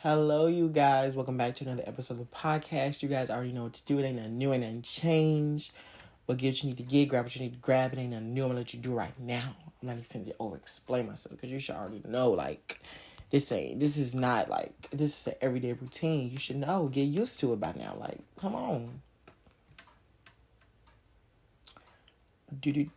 Hello, you guys. Welcome back to another episode of the podcast. You guys already know what to do. It ain't nothing new, ain't nothing changed. What get what you need to get, grab what you need to grab. It ain't nothing new. I'm gonna let you do right now. I'm not even finna over explain myself because you should already know. This is not this is an everyday routine. You should know. Get used to it by now. Come on. Do.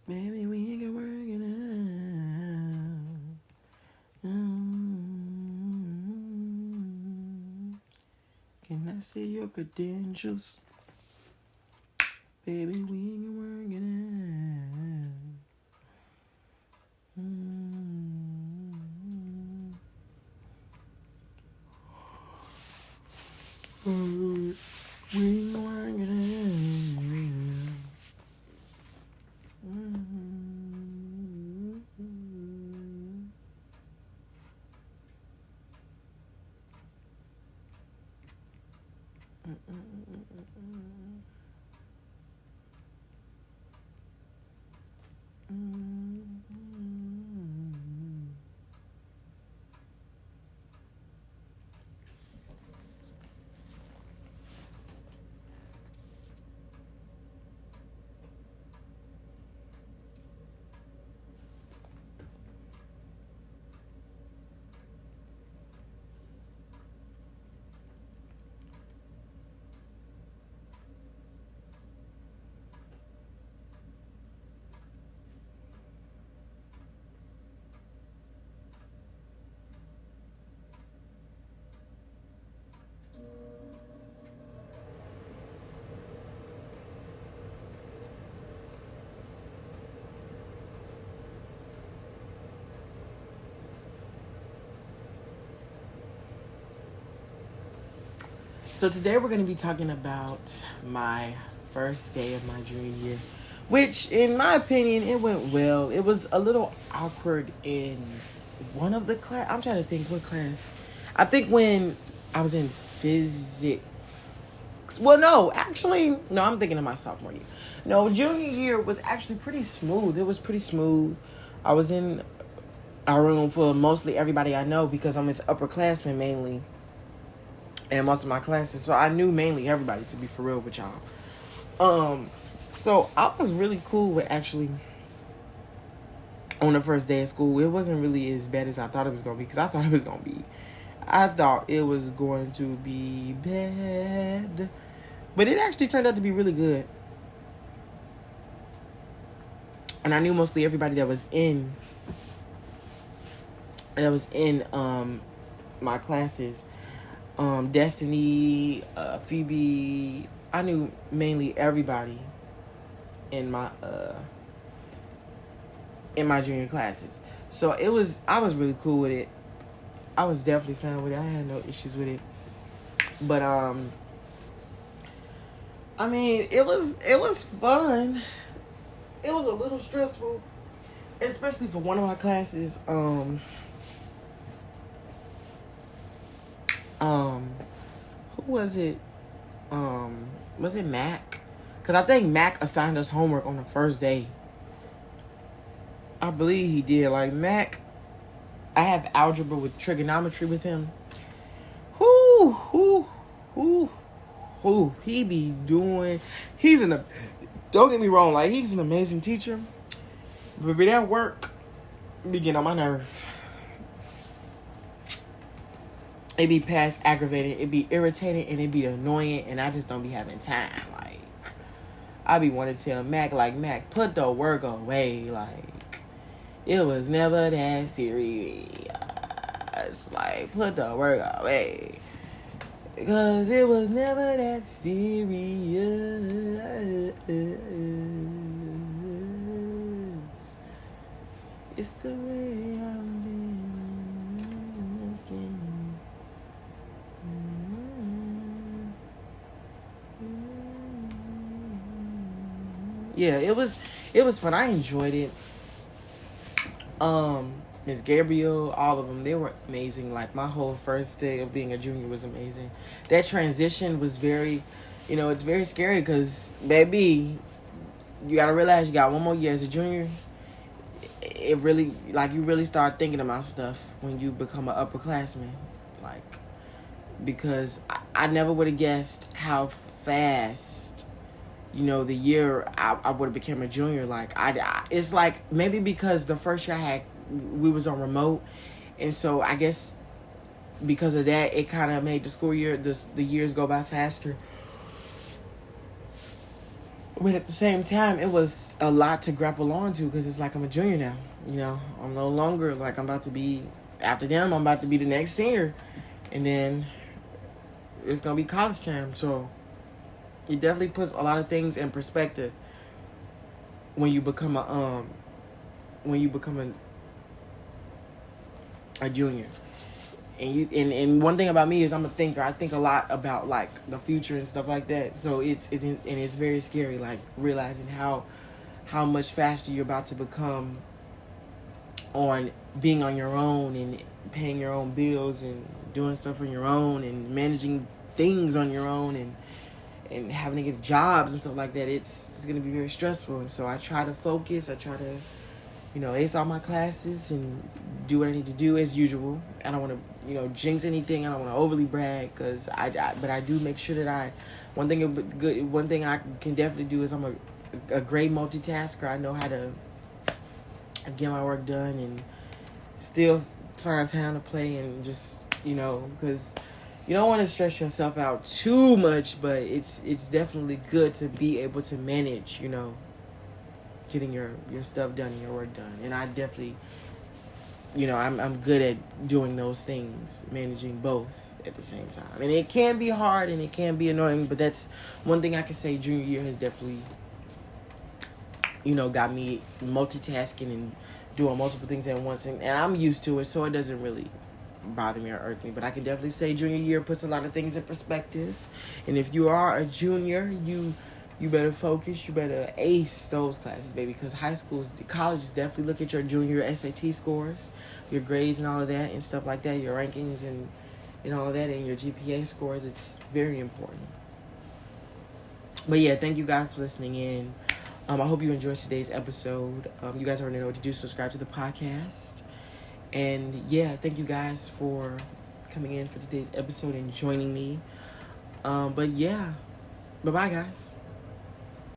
Maybe we can work it out. Can I see your credentials? Baby, we can work it out. We can work it So today we're going to be talking about my first day of my junior year, which in my opinion, it went well. It was a little awkward in one of the class. I'm trying to think what class. I think when I was in physics. Well, no, actually, no, I'm thinking of my sophomore year. No, junior year was actually pretty smooth. It was pretty smooth. I was in a room full of mostly everybody I know because I'm with upperclassmen mainly. And most of my classes, so I knew mainly everybody, to be for real with y'all. So I was really cool with actually on the first day of school. It wasn't really as bad as I thought it was gonna be, because I thought it was going to be bad, but it actually turned out to be really good. And I knew mostly everybody that was in my classes. Destiny, Phoebe. I knew mainly everybody in my junior classes. So I was really cool with it. I was definitely fine with it. I had no issues with it. But I mean, it was fun. It was a little stressful, especially for one of my classes. Who was it? Was it Mac? Because I think Mac assigned us homework on the first day. I believe he did. Like, Mac, I have algebra with trigonometry with him. He be doing. Don't get me wrong, like, he's an amazing teacher. But that work be getting on my nerve. It be past aggravating, it be irritating, and it be annoying, and I just don't be having time. Like, I be wanting to tell Mac, like, Mac, put the work away. Like, it was never that serious. Like, put the work away. Because it was never that serious. It's the way I'm living. yeah, it was fun. I enjoyed it. Miss Gabriel, all of them, they were amazing. Like my whole first day of being a junior was amazing. That transition was very, it's very scary because baby, you gotta realize you got one more year as a junior. It really, like, you really start thinking about stuff when you become an upperclassman, like, because I never would have guessed how fast, the year I would have became a junior. Like it's like maybe because the first year we was on remote, and so I guess because of that it kind of made the school year, the years go by faster. But at the same time, it was a lot to grapple onto because it's like I'm a junior now. I'm no longer like I'm about to be, after them, I'm about to be the next senior. And then it's going to be college time. So it definitely puts a lot of things in perspective when you become a junior. And one thing about me is I'm a thinker. I think a lot about like the future and stuff like that. So it's very scary, like realizing how much faster you're about to become on being on your own and paying your own bills and doing stuff on your own and managing things on your own and having to get jobs and stuff like that. It's going to be very stressful. And so I try to focus. I try to ace all my classes and do what I need to do as usual. I don't want to, jinx anything. I don't want to overly brag, but I do make sure that one thing I can definitely do is I'm a great multitasker. I know how to get my work done and still find time to play and just, because you don't want to stress yourself out too much, but it's definitely good to be able to manage, getting your stuff done and your work done. And I definitely, I'm good at doing those things, managing both at the same time. And it can be hard and it can be annoying, but that's one thing I can say junior year has definitely, got me multitasking and doing multiple things at once. And I'm used to it, so it doesn't really bother me or irk me. But I can definitely say junior year puts a lot of things in perspective. And if you are a junior, you better focus. You better ace those classes, baby, because colleges definitely look at your junior SAT scores, your grades and all of that and stuff like that, your rankings and all of that, and your GPA scores. It's very important. But yeah, thank you guys for listening in. I hope you enjoyed today's episode. You guys already know what to do. Subscribe to the podcast. And yeah, thank you guys for coming in for today's episode and joining me. But yeah, bye-bye, guys.